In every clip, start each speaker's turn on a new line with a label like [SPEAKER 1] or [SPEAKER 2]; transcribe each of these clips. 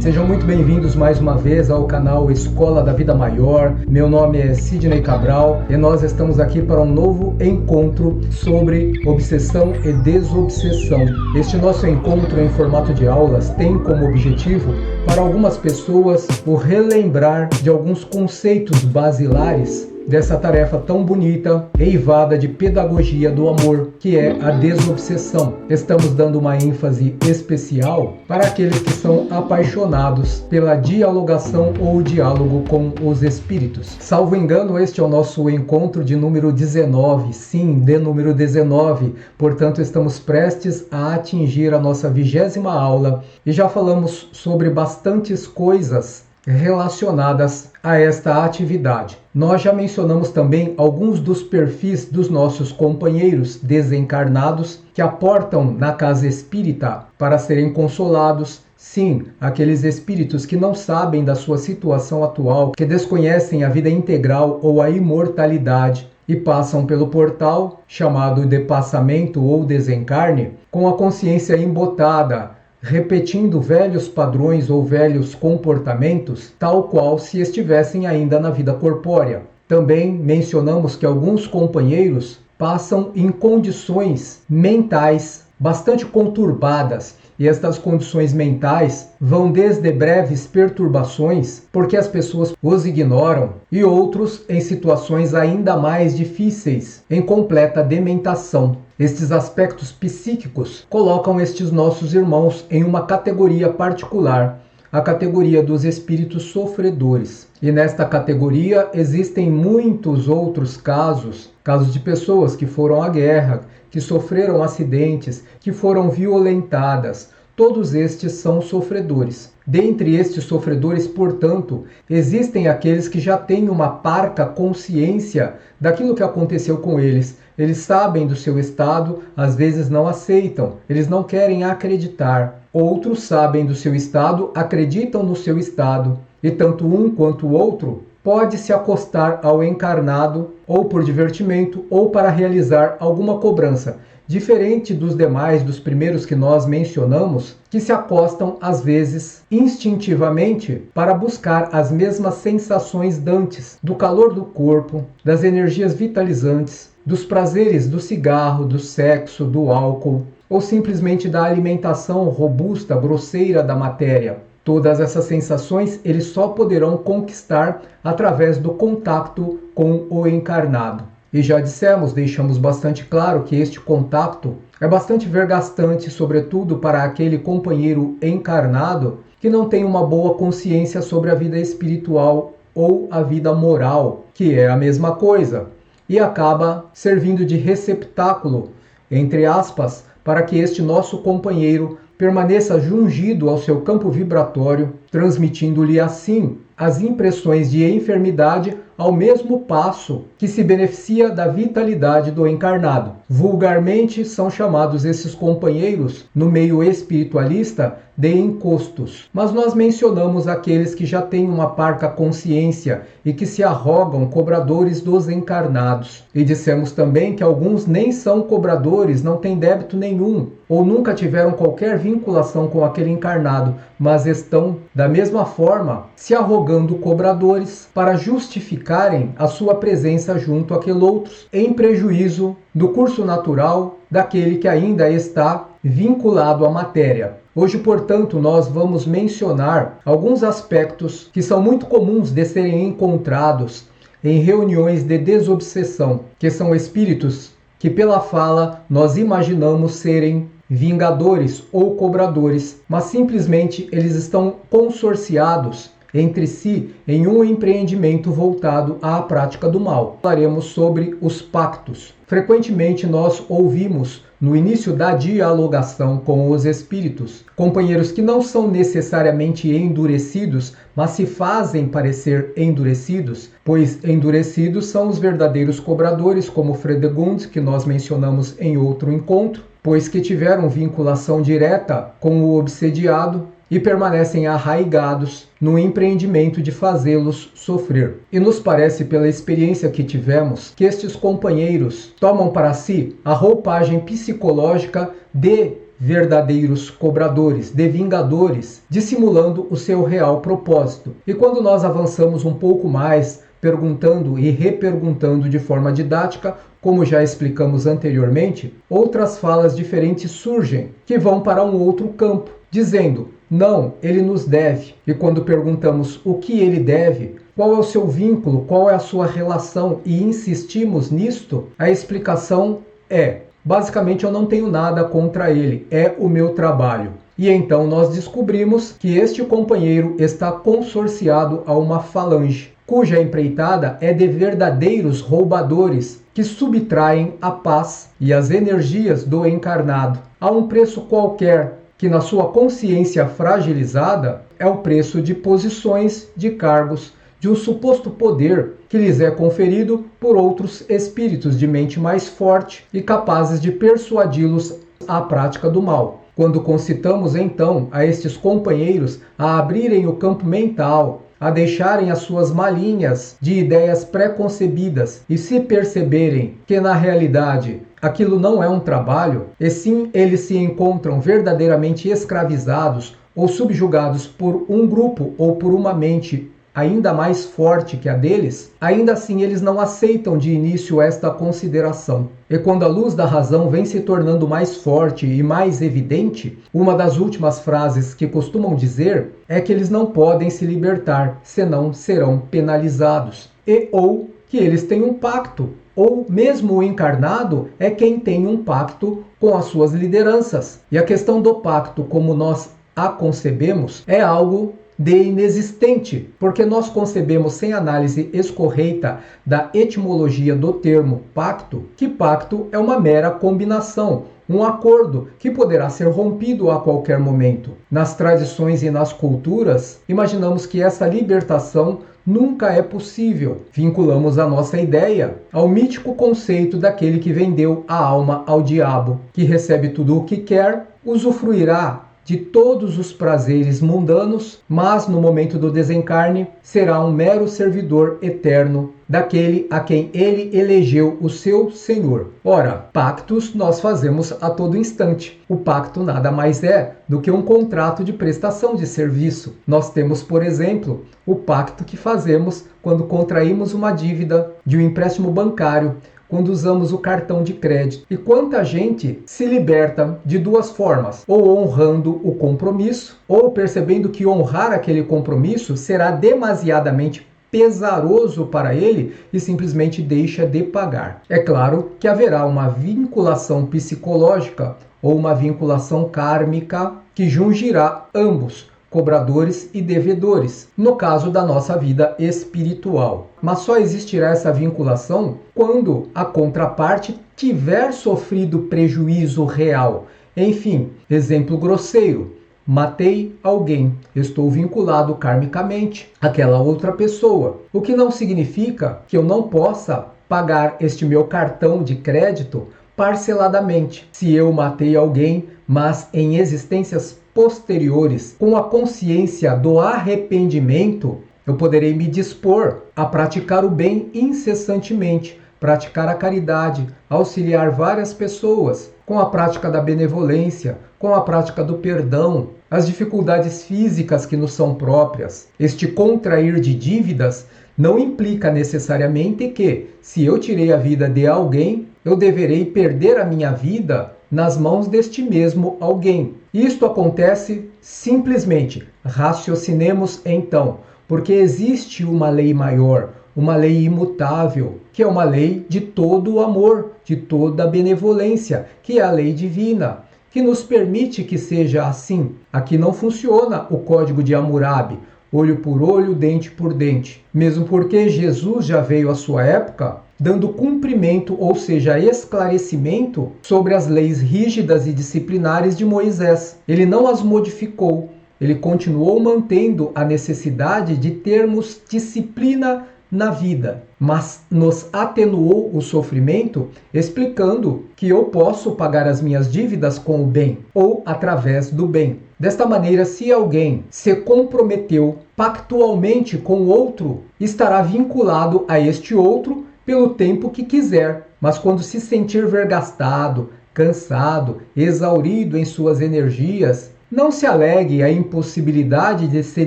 [SPEAKER 1] Sejam muito bem-vindos mais uma vez ao canal Escola da Vida Maior. Meu nome é Sidney Cabral e nós estamos aqui para um novo encontro sobre obsessão e desobsessão. Este nosso encontro em formato de aulas tem como objetivo, para algumas pessoas, o relembrar de alguns conceitos basilares dessa tarefa tão bonita, eivada de pedagogia do amor, que é a desobsessão. Estamos dando uma ênfase especial para aqueles que são apaixonados pela dialogação ou diálogo com os espíritos. Salvo engano, este é o nosso encontro de número 19, sim, de número 19, portanto estamos prestes a atingir a nossa 20ª aula e já falamos sobre bastantes coisas relacionadas a esta atividade. Nós já mencionamos também alguns dos perfis dos nossos companheiros desencarnados que aportam na casa espírita para serem consolados. Sim, aqueles espíritos que não sabem da sua situação atual, que desconhecem a vida integral ou a imortalidade e passam pelo portal chamado de passamento ou desencarne com a consciência embotada, repetindo velhos padrões ou velhos comportamentos, tal qual se estivessem ainda na vida corpórea. Também mencionamos que alguns companheiros passam em condições mentais bastante conturbadas, e estas condições mentais vão desde breves perturbações, porque as pessoas os ignoram, e outros em situações ainda mais difíceis, em completa dementação. Estes aspectos psíquicos colocam estes nossos irmãos em uma categoria particular, a categoria dos espíritos sofredores. E nesta categoria existem muitos outros casos de pessoas que foram à guerra, que sofreram acidentes, que foram violentadas. Todos estes são sofredores. Dentre estes sofredores, portanto, existem aqueles que já têm uma parca consciência daquilo que aconteceu com eles. Eles sabem do seu estado, às vezes não aceitam, eles não querem acreditar. Outros sabem do seu estado, acreditam no seu estado, e tanto um quanto o outro pode se acostar ao encarnado, ou por divertimento, ou para realizar alguma cobrança, diferente dos demais, dos primeiros que nós mencionamos, que se acostam às vezes instintivamente para buscar as mesmas sensações dantes, do calor do corpo, das energias vitalizantes, dos prazeres do cigarro, do sexo, do álcool, ou simplesmente da alimentação robusta, grosseira da matéria. Todas essas sensações eles só poderão conquistar através do contato com o encarnado. E já dissemos, deixamos bastante claro que este contato é bastante vergastante, sobretudo para aquele companheiro encarnado que não tem uma boa consciência sobre a vida espiritual ou a vida moral, que é a mesma coisa, e acaba servindo de receptáculo, entre aspas, para que este nosso companheiro permaneça jungido ao seu campo vibratório, transmitindo-lhe assim as impressões de enfermidade ao mesmo passo que se beneficia da vitalidade do encarnado. Vulgarmente são chamados esses companheiros, no meio espiritualista, de encostos. Mas nós mencionamos aqueles que já têm uma parca consciência e que se arrogam cobradores dos encarnados. E dissemos também que alguns nem são cobradores, não têm débito nenhum, ou nunca tiveram qualquer vinculação com aquele encarnado, mas estão, da mesma forma, se arrogando cobradores para justificarem a sua presença junto àquele outros, em prejuízo do curso natural daquele que ainda está vinculado à matéria. Hoje, portanto, nós vamos mencionar alguns aspectos que são muito comuns de serem encontrados em reuniões de desobsessão, que são espíritos que pela fala nós imaginamos serem vingadores ou cobradores, mas simplesmente eles estão consorciados entre si em um empreendimento voltado à prática do mal. Falaremos sobre os pactos. Frequentemente nós ouvimos no início da dialogação com os espíritos, companheiros que não são necessariamente endurecidos, mas se fazem parecer endurecidos, pois endurecidos são os verdadeiros cobradores, como Fredegund, que nós mencionamos em outro encontro, pois que tiveram vinculação direta com o obsediado e permanecem arraigados no empreendimento de fazê-los sofrer. E nos parece, pela experiência que tivemos, que estes companheiros tomam para si a roupagem psicológica de verdadeiros cobradores, de vingadores, dissimulando o seu real propósito. E quando nós avançamos um pouco mais, perguntando e reperguntando de forma didática, como já explicamos anteriormente, outras falas diferentes surgem, que vão para um outro campo, dizendo, não, ele nos deve. E quando perguntamos o que ele deve, qual é o seu vínculo, qual é a sua relação e insistimos nisto, a explicação é, basicamente eu não tenho nada contra ele, é o meu trabalho. E então nós descobrimos que este companheiro está consorciado a uma falange, cuja empreitada é de verdadeiros roubadores que subtraem a paz e as energias do encarnado a um preço qualquer, que na sua consciência fragilizada é o preço de posições, de cargos, de um suposto poder que lhes é conferido por outros espíritos de mente mais forte e capazes de persuadi-los à prática do mal. Quando concitamos então a estes companheiros a abrirem o campo mental, a deixarem as suas malinhas de ideias pré-concebidas e se perceberem que na realidade aquilo não é um trabalho, e sim eles se encontram verdadeiramente escravizados ou subjugados por um grupo ou por uma mente ainda mais forte que a deles, ainda assim eles não aceitam de início esta consideração. E quando a luz da razão vem se tornando mais forte e mais evidente, uma das últimas frases que costumam dizer é que eles não podem se libertar, senão serão penalizados. E ou que eles têm um pacto, ou mesmo o encarnado é quem tem um pacto com as suas lideranças. E a questão do pacto, como nós a concebemos, é algo de inexistente, porque nós concebemos sem análise escorreita da etimologia do termo pacto, que pacto é uma mera combinação, um acordo que poderá ser rompido a qualquer momento. Nas tradições e nas culturas, imaginamos que essa libertação nunca é possível. Vinculamos a nossa ideia ao mítico conceito daquele que vendeu a alma ao diabo, que recebe tudo o que quer, usufruirá de todos os prazeres mundanos, mas no momento do desencarne será um mero servidor eterno daquele a quem ele elegeu o seu senhor. Ora, pactos nós fazemos a todo instante. O pacto nada mais é do que um contrato de prestação de serviço. Nós temos, por exemplo, o pacto que fazemos quando contraímos uma dívida de um empréstimo bancário, quando usamos o cartão de crédito. E quanta gente se liberta de duas formas, ou honrando o compromisso, ou percebendo que honrar aquele compromisso será demasiadamente pesaroso para ele e simplesmente deixa de pagar. É claro que haverá uma vinculação psicológica ou uma vinculação kármica que jungirá ambos, cobradores e devedores, no caso da nossa vida espiritual. Mas só existirá essa vinculação quando a contraparte tiver sofrido prejuízo real. Enfim, exemplo grosseiro: matei alguém, estou vinculado karmicamente àquela outra pessoa, o que não significa que eu não possa pagar este meu cartão de crédito parceladamente. Se eu matei alguém, mas em existências posteriores, com a consciência do arrependimento, eu poderei me dispor a praticar o bem incessantemente, praticar a caridade, auxiliar várias pessoas, com a prática da benevolência, com a prática do perdão, as dificuldades físicas que nos são próprias. Este contrair de dívidas não implica necessariamente que, se eu tirei a vida de alguém, eu deverei perder a minha vida nas mãos deste mesmo alguém. Isto acontece simplesmente. Raciocinemos então, porque existe uma lei maior, uma lei imutável, que é uma lei de todo o amor, de toda a benevolência, que é a lei divina, que nos permite que seja assim. Aqui não funciona o código de Hammurabi, olho por olho, dente por dente, mesmo porque Jesus já veio à sua época dando cumprimento, ou seja, esclarecimento sobre as leis rígidas e disciplinares de Moisés. Ele não as modificou, ele continuou mantendo a necessidade de termos disciplina na vida, mas nos atenuou o sofrimento, explicando que eu posso pagar as minhas dívidas com o bem, ou através do bem. Desta maneira, se alguém se comprometeu pactualmente com outro, estará vinculado a este outro pelo tempo que quiser, mas quando se sentir vergastado, cansado, exaurido em suas energias, não se alegue a impossibilidade de se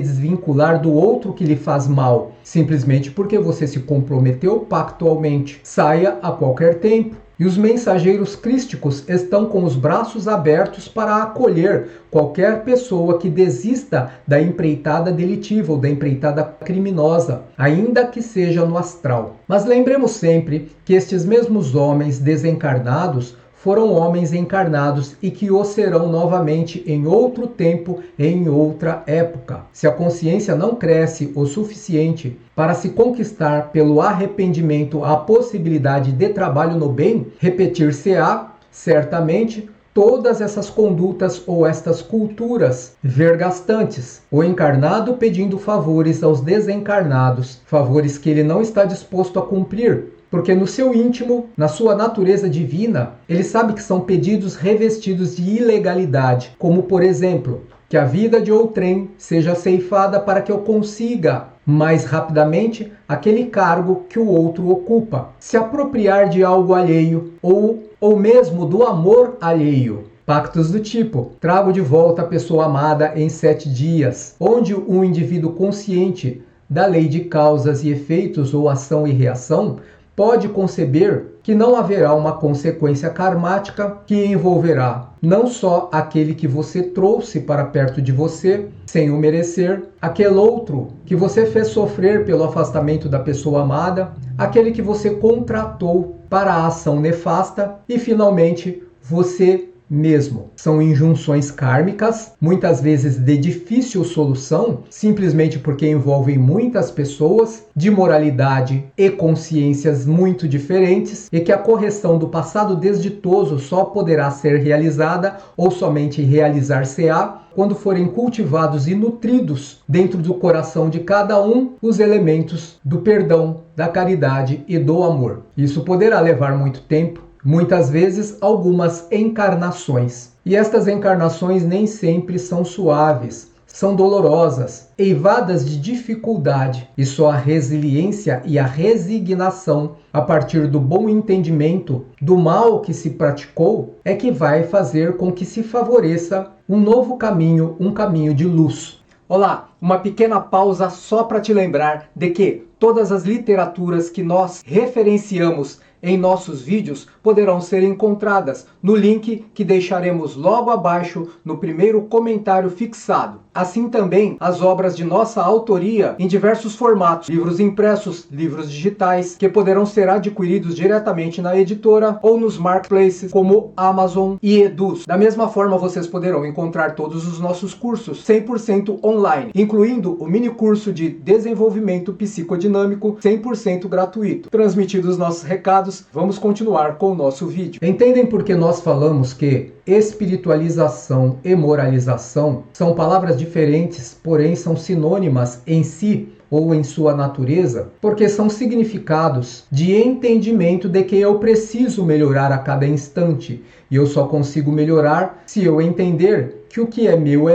[SPEAKER 1] desvincular do outro que lhe faz mal, simplesmente porque você se comprometeu pactualmente. Saia a qualquer tempo. E os mensageiros crísticos estão com os braços abertos para acolher qualquer pessoa que desista da empreitada delitiva ou da empreitada criminosa, ainda que seja no astral. Mas lembremos sempre que estes mesmos homens desencarnados foram homens encarnados e que o serão novamente em outro tempo, em outra época. Se a consciência não cresce o suficiente para se conquistar pelo arrependimento a possibilidade de trabalho no bem, repetir-se-á, certamente, todas essas condutas ou estas culturas vergastantes. O encarnado pedindo favores aos desencarnados, favores que ele não está disposto a cumprir, porque no seu íntimo, na sua natureza divina, ele sabe que são pedidos revestidos de ilegalidade, como por exemplo, que a vida de outrem seja ceifada para que eu consiga mais rapidamente aquele cargo que o outro ocupa, se apropriar de algo alheio ou mesmo do amor alheio. Pactos do tipo, trago de volta a pessoa amada em 7 dias, onde um indivíduo consciente da lei de causas e efeitos ou ação e reação pode conceber que não haverá uma consequência karmática que envolverá não só aquele que você trouxe para perto de você, sem o merecer, aquele outro que você fez sofrer pelo afastamento da pessoa amada, aquele que você contratou para a ação nefasta e, finalmente, você mesmo. São injunções kármicas, muitas vezes de difícil solução, simplesmente porque envolvem muitas pessoas, de moralidade e consciências muito diferentes, e que a correção do passado desditoso só poderá ser realizada ou somente realizar-se-á quando forem cultivados e nutridos dentro do coração de cada um os elementos do perdão, da caridade e do amor. Isso poderá levar muito tempo, muitas vezes algumas encarnações. E estas encarnações nem sempre são suaves, são dolorosas, eivadas de dificuldade, e só a resiliência e a resignação, a partir do bom entendimento do mal que se praticou, é que vai fazer com que se favoreça um novo caminho, um caminho de luz. Olá, uma pequena pausa só para te lembrar de que todas as literaturas que nós referenciamos em nossos vídeos poderão ser encontradas no link que deixaremos logo abaixo no primeiro comentário fixado. Assim também as obras de nossa autoria em diversos formatos, livros impressos, livros digitais, que poderão ser adquiridos diretamente na editora ou nos marketplaces como Amazon e Eduz. Da mesma forma, vocês poderão encontrar todos os nossos cursos 100% online, incluindo o mini curso de desenvolvimento psicodinâmico 100% gratuito. Transmitidos os nossos recados, vamos continuar com o nosso vídeo. Entendem por que nós falamos que espiritualização e moralização são palavras diferentes, porém são sinônimas em si ou em sua natureza? Porque são significados de entendimento de que eu preciso melhorar a cada instante, e eu só consigo melhorar se eu entender que o que é meu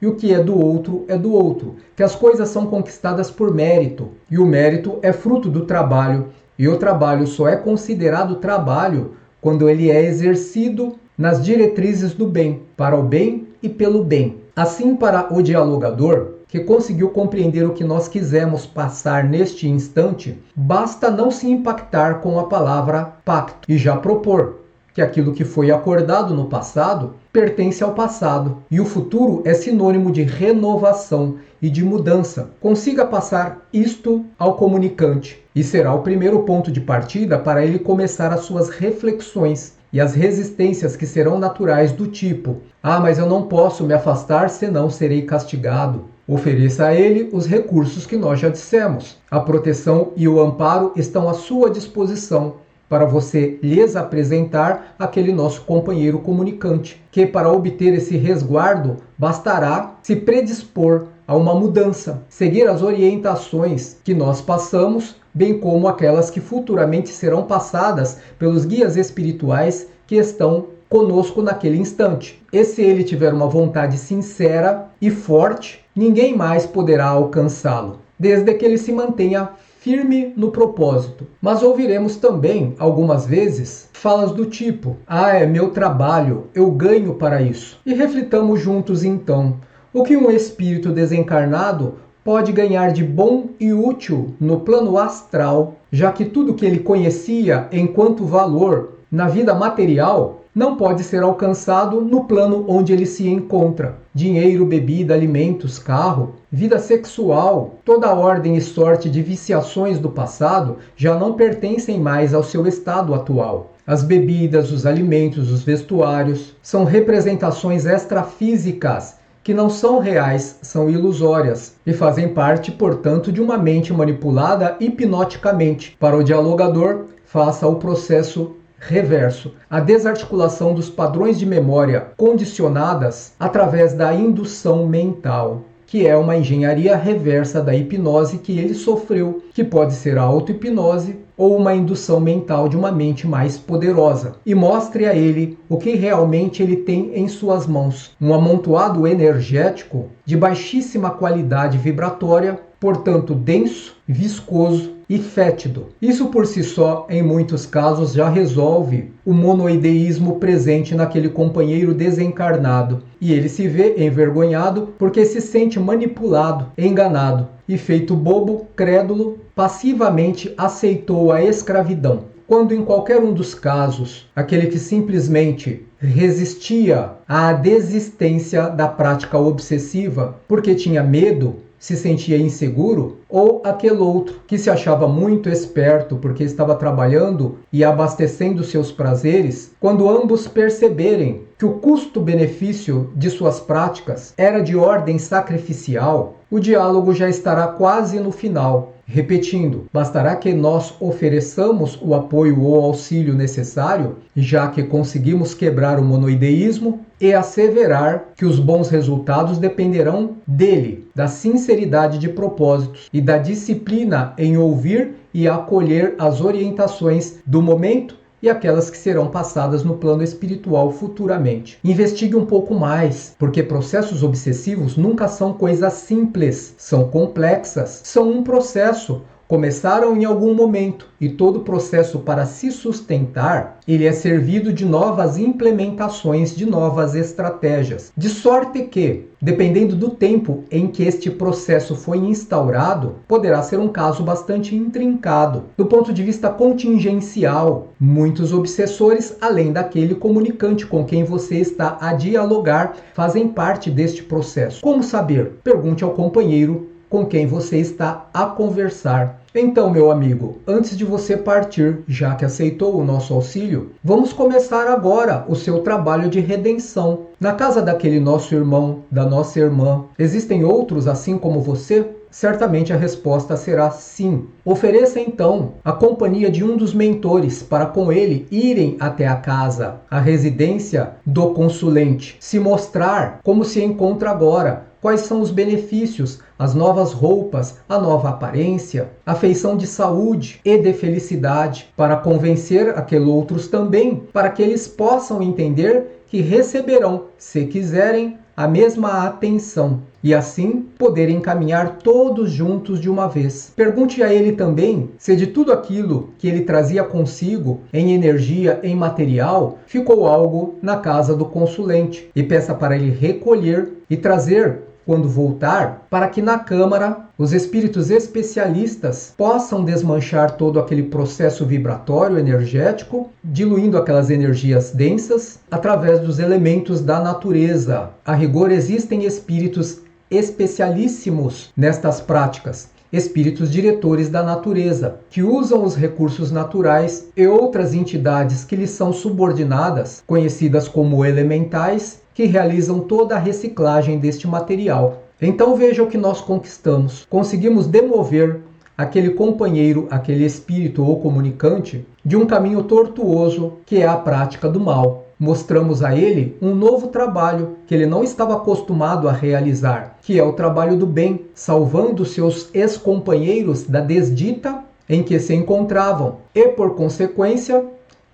[SPEAKER 1] e o que é do outro, que as coisas são conquistadas por mérito, e o mérito é fruto do trabalho, e o trabalho só é considerado trabalho quando ele é exercido nas diretrizes do bem, para o bem e pelo bem. Assim, para o dialogador, que conseguiu compreender o que nós quisemos passar neste instante, basta não se impactar com a palavra pacto e já propor que aquilo que foi acordado no passado pertence ao passado e o futuro é sinônimo de renovação e de mudança. Consiga passar isto ao comunicante e será o primeiro ponto de partida para ele começar as suas reflexões e as resistências que serão naturais do tipo: ah, mas eu não posso me afastar, senão serei castigado. Ofereça a ele os recursos que nós já dissemos. A proteção e o amparo estão à sua disposição para você lhes apresentar aquele nosso companheiro comunicante, que para obter esse resguardo bastará se predispor a uma mudança, seguir as orientações que nós passamos, bem como aquelas que futuramente serão passadas pelos guias espirituais que estão conosco naquele instante. E se ele tiver uma vontade sincera e forte, ninguém mais poderá alcançá-lo, desde que ele se mantenha firme no propósito. Mas ouviremos também, algumas vezes, falas do tipo: "Ah, é meu trabalho, eu ganho para isso." E reflitamos juntos então, o que um espírito desencarnado pode ganhar de bom e útil no plano astral, já que tudo que ele conhecia enquanto valor na vida material não pode ser alcançado no plano onde ele se encontra. Dinheiro, bebida, alimentos, carro, vida sexual, toda a ordem e sorte de viciações do passado já não pertencem mais ao seu estado atual. As bebidas, os alimentos, os vestuários são representações extrafísicas que não são reais, são ilusórias e fazem parte, portanto, de uma mente manipulada hipnoticamente. Para o dialogador, faça o processo reverso, a desarticulação dos padrões de memória condicionadas através da indução mental, que é uma engenharia reversa da hipnose que ele sofreu, que pode ser a auto-hipnose ou uma indução mental de uma mente mais poderosa. E mostre a ele o que realmente ele tem em suas mãos. Um amontoado energético de baixíssima qualidade vibratória, portanto denso, viscoso e fétido. Isso por si só, em muitos casos, já resolve o monoideísmo presente naquele companheiro desencarnado. E ele se vê envergonhado porque se sente manipulado, enganado e feito bobo, crédulo, passivamente aceitou a escravidão. Quando em qualquer um dos casos, aquele que simplesmente resistia à desistência da prática obsessiva porque tinha medo, se sentia inseguro, ou aquele outro que se achava muito esperto porque estava trabalhando e abastecendo seus prazeres, quando ambos perceberem que o custo-benefício de suas práticas era de ordem sacrificial, o diálogo já estará quase no final. Repetindo, bastará que nós ofereçamos o apoio ou auxílio necessário, já que conseguimos quebrar o monoideísmo, e asseverar que os bons resultados dependerão dele, da sinceridade de propósitos e da disciplina em ouvir e acolher as orientações do momento e aquelas que serão passadas no plano espiritual futuramente. Investigue um pouco mais, porque processos obsessivos nunca são coisas simples, são complexas, são um processo. Começaram em algum momento e todo processo para se sustentar, ele é servido de novas implementações, de novas estratégias. De sorte que, dependendo do tempo em que este processo foi instaurado, poderá ser um caso bastante intrincado. Do ponto de vista contingencial, muitos obsessores, além daquele comunicante com quem você está a dialogar, fazem parte deste processo. Como saber? Pergunte ao companheiro com quem você está a conversar. Então, meu amigo, antes de você partir, já que aceitou o nosso auxílio, vamos começar agora o seu trabalho de redenção. Na casa daquele nosso irmão, da nossa irmã, existem outros assim como você? Certamente a resposta será sim. Ofereça então a companhia de um dos mentores para com ele irem até a casa, a residência do consulente, se mostrar como se encontra agora, quais são os benefícios, as novas roupas, a nova aparência, a feição de saúde e de felicidade, para convencer aqueles outros também, para que eles possam entender que receberão, se quiserem, a mesma atenção e assim poderem caminhar todos juntos de uma vez. Pergunte a ele também se de tudo aquilo que ele trazia consigo em energia, em material, ficou algo na casa do consulente e peça para ele recolher e trazer quando voltar, para que na Câmara os espíritos especialistas possam desmanchar todo aquele processo vibratório energético, diluindo aquelas energias densas através dos elementos da natureza. A rigor, existem espíritos especialíssimos nestas práticas, espíritos diretores da natureza, que usam os recursos naturais e outras entidades que lhes são subordinadas, conhecidas como elementais, que realizam toda a reciclagem deste material. Então veja o que nós conquistamos. Conseguimos demover aquele companheiro, aquele espírito ou comunicante, de um caminho tortuoso que é a prática do mal. Mostramos a ele um novo trabalho que ele não estava acostumado a realizar, que é o trabalho do bem, salvando seus ex-companheiros da desdita em que se encontravam e, por consequência,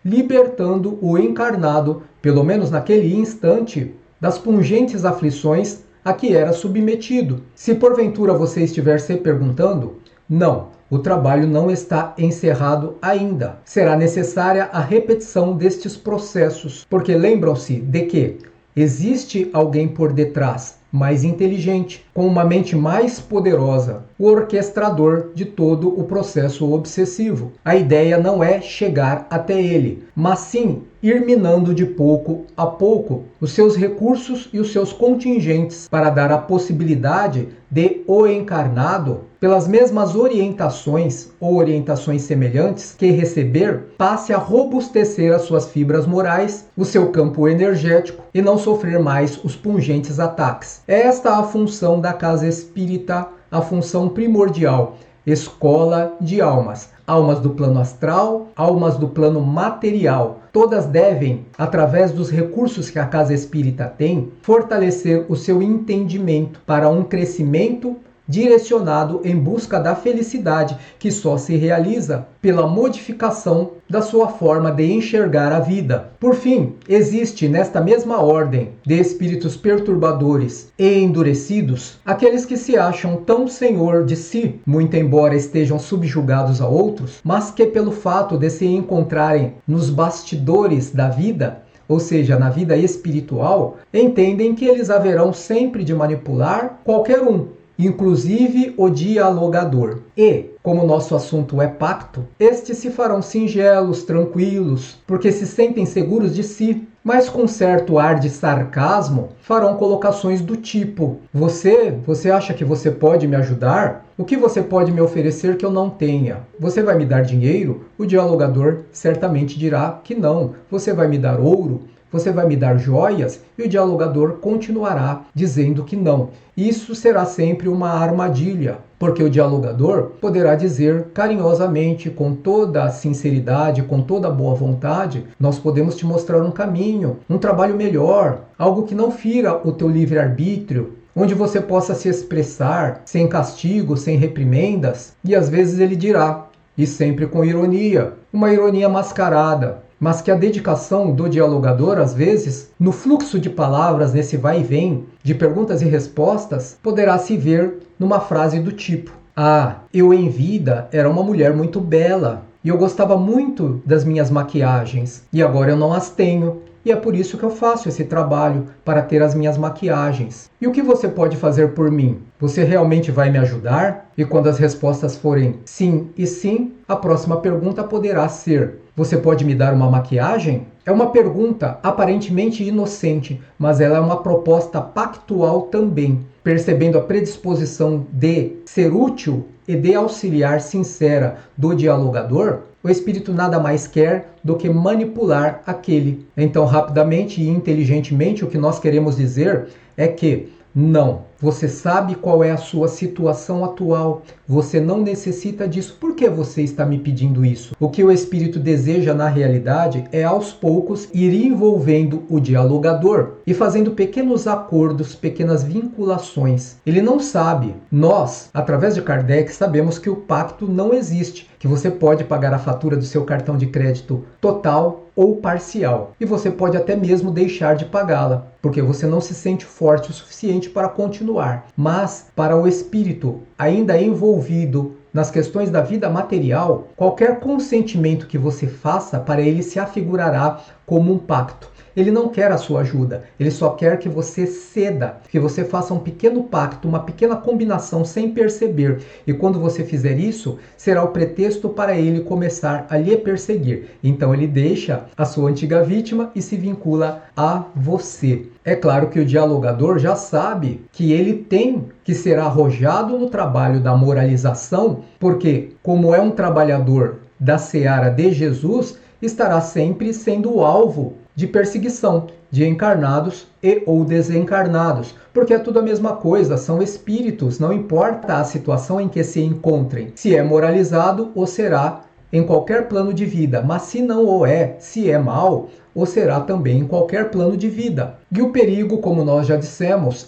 [SPEAKER 1] libertando o encarnado, pelo menos naquele instante, das pungentes aflições a que era submetido. Se porventura você estiver se perguntando, não, o trabalho não está encerrado ainda. Será necessária a repetição destes processos, porque lembram-se de que existe alguém por detrás, mais inteligente, com uma mente mais poderosa, o orquestrador de todo o processo obsessivo. A ideia não é chegar até ele, mas sim ir minando de pouco a pouco os seus recursos e os seus contingentes para dar a possibilidade de o encarnado, pelas mesmas orientações ou orientações semelhantes que receber, passe a robustecer as suas fibras morais, o seu campo energético e não sofrer mais os pungentes ataques. É esta a função da casa espírita, a função primordial, escola de almas. Almas do plano astral, almas do plano material. Todas devem, através dos recursos que a casa espírita tem, fortalecer o seu entendimento para um crescimento direcionado em busca da felicidade, que só se realiza pela modificação da sua forma de enxergar a vida. Por fim, existe nesta mesma ordem de espíritos perturbadores e endurecidos aqueles que se acham tão senhor de si, muito embora estejam subjugados a outros, mas que pelo fato de se encontrarem nos bastidores da vida, ou seja, na vida espiritual, entendem que eles haverão sempre de manipular qualquer um, inclusive o dialogador. E, como nosso assunto é pacto, estes se farão singelos, tranquilos, porque se sentem seguros de si, mas com certo ar de sarcasmo, farão colocações do tipo: Você acha que você pode me ajudar? O que você pode me oferecer que eu não tenha? Você vai me dar dinheiro? O dialogador certamente dirá que não. Você vai me dar ouro? Você vai me dar joias? E o dialogador continuará dizendo que não. Isso será sempre uma armadilha, porque o dialogador poderá dizer carinhosamente, com toda a sinceridade, com toda a boa vontade: nós podemos te mostrar um caminho, um trabalho melhor, algo que não fira o teu livre-arbítrio, onde você possa se expressar sem castigo, sem reprimendas. E às vezes ele dirá, e sempre com ironia, uma ironia mascarada, mas que a dedicação do dialogador, às vezes, no fluxo de palavras, nesse vai e vem, de perguntas e respostas, poderá se ver numa frase do tipo: Ah, eu em vida era uma mulher muito bela, e eu gostava muito das minhas maquiagens, e agora eu não as tenho, e é por isso que eu faço esse trabalho, para ter as minhas maquiagens. E o que você pode fazer por mim? Você realmente vai me ajudar? E quando as respostas forem sim e sim, a próxima pergunta poderá ser: Você pode me dar uma maquiagem? É uma pergunta aparentemente inocente, mas ela é uma proposta pactual também, percebendo a predisposição de ser útil e de auxiliar sincera do dialogador. O espírito nada mais quer do que manipular aquele. Então, rapidamente e inteligentemente, o que nós queremos dizer é que não, você sabe qual é a sua situação atual, você não necessita disso. Por que você está me pedindo isso? O que o espírito deseja na realidade é aos poucos ir envolvendo o dialogador e fazendo pequenos acordos, pequenas vinculações. Ele não sabe. Nós, através de Kardec, sabemos que o pacto não existe, que você pode pagar a fatura do seu cartão de crédito total ou parcial. E você pode até mesmo deixar de pagá-la, porque você não se sente forte o suficiente para continuar. Mas, para o espírito ainda envolvido nas questões da vida material, qualquer consentimento que você faça para ele se afigurará como um pacto. Ele não quer a sua ajuda, ele só quer que você ceda, que você faça um pequeno pacto, uma pequena combinação sem perceber. E quando você fizer isso, será o pretexto para ele começar a lhe perseguir. Então ele deixa a sua antiga vítima e se vincula a você. É claro que o dialogador já sabe que ele tem que ser arrojado no trabalho da moralização, porque, como é um trabalhador da seara de Jesus, estará sempre sendo o alvo de perseguição de encarnados e ou desencarnados, porque é tudo a mesma coisa, são espíritos, não importa a situação em que se encontrem, se é moralizado ou será em qualquer plano de vida, mas se não o é, se é mal, ou será também em qualquer plano de vida. E o perigo, como nós já dissemos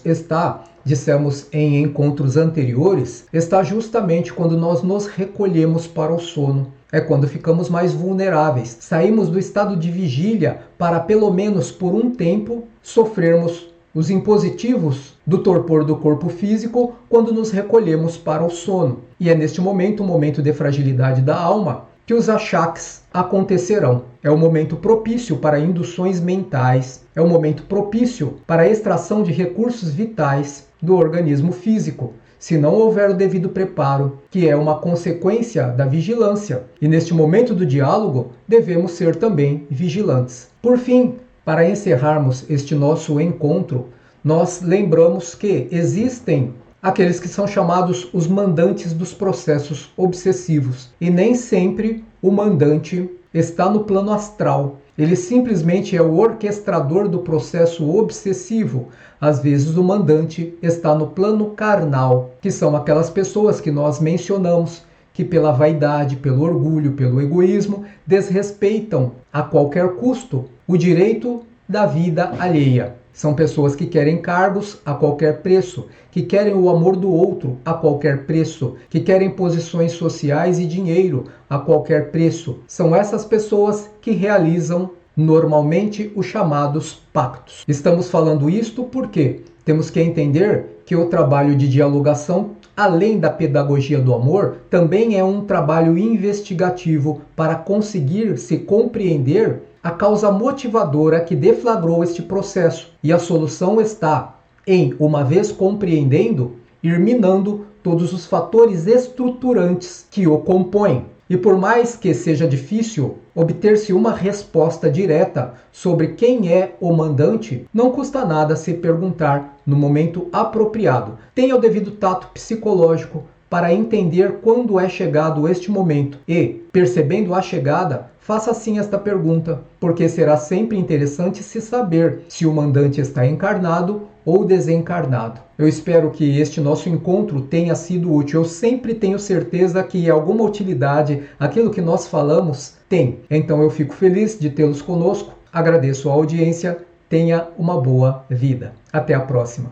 [SPEAKER 1] em encontros anteriores, está justamente quando nós nos recolhemos para o sono. É quando ficamos mais vulneráveis. Saímos do estado de vigília para, pelo menos por um tempo, sofrermos os impositivos do torpor do corpo físico quando nos recolhemos para o sono. E é neste momento, um momento de fragilidade da alma, que os achaques acontecerão. É o momento propício para induções mentais, é o momento propício para a extração de recursos vitais do organismo físico, se não houver o devido preparo, que é uma consequência da vigilância. E neste momento do diálogo, devemos ser também vigilantes. Por fim, para encerrarmos este nosso encontro, nós lembramos que existem aqueles que são chamados os mandantes dos processos obsessivos. E nem sempre o mandante está no plano astral. Ele simplesmente é o orquestrador do processo obsessivo. Às vezes o mandante está no plano carnal, que são aquelas pessoas que nós mencionamos, que pela vaidade, pelo orgulho, pelo egoísmo, desrespeitam a qualquer custo o direito da vida alheia. São pessoas que querem cargos a qualquer preço, que querem o amor do outro a qualquer preço, que querem posições sociais e dinheiro a qualquer preço. São essas pessoas que realizam normalmente os chamados pactos. Estamos falando isto porque temos que entender que o trabalho de dialogação, além da pedagogia do amor, também é um trabalho investigativo para conseguir se compreender a causa motivadora que deflagrou este processo. E a solução está em, uma vez compreendendo, ir minando todos os fatores estruturantes que o compõem. E por mais que seja difícil obter-se uma resposta direta sobre quem é o mandante, não custa nada se perguntar no momento apropriado. Tenha o devido tato psicológico para entender quando é chegado este momento e, percebendo a chegada, faça assim esta pergunta, porque será sempre interessante se saber se o mandante está encarnado ou desencarnado. Eu espero que este nosso encontro tenha sido útil. Eu sempre tenho certeza que alguma utilidade aquilo que nós falamos tem. Então eu fico feliz de tê-los conosco, agradeço a audiência, tenha uma boa vida. Até a próxima.